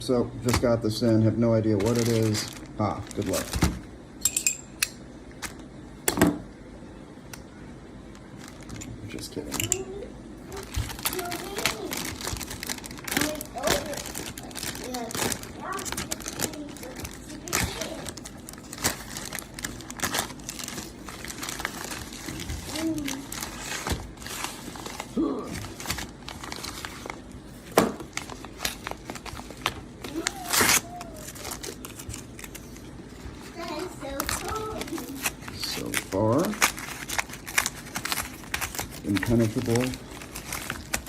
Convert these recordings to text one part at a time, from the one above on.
So, just got this in, have no idea what it is. Ah, good luck. Just kidding. So far, impenetrable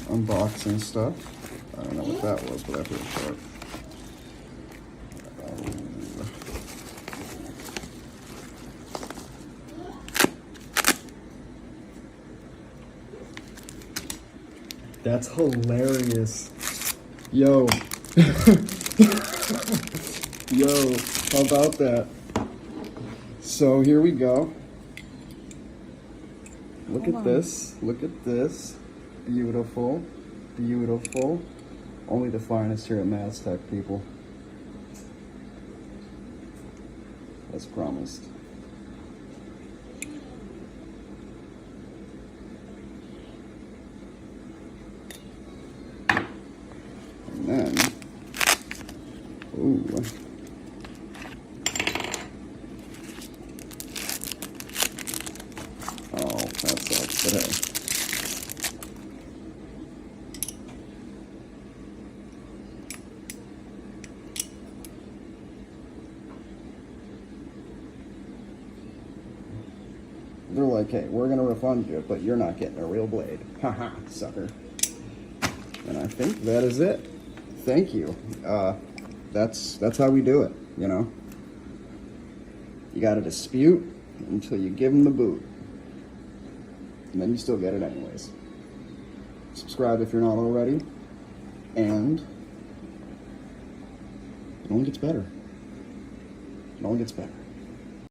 unboxing stuff. I don't know what that was, but I feel sharp. That's hilarious. Yo. Yo, how about that? So here we go. Look at this. Look at this. Beautiful. Beautiful. Only the finest here at Maztec, people. As promised. And then, ooh. Oh, that sucks, but hey. They're like, hey, we're gonna refund you, but you're not getting a real blade. Haha, sucker. And I think that is it. Thank you. That's how we do it, you know? You gotta dispute until you give them the boot. And then you still get it anyways. Subscribe if you're not already. And it only gets better. It only gets better.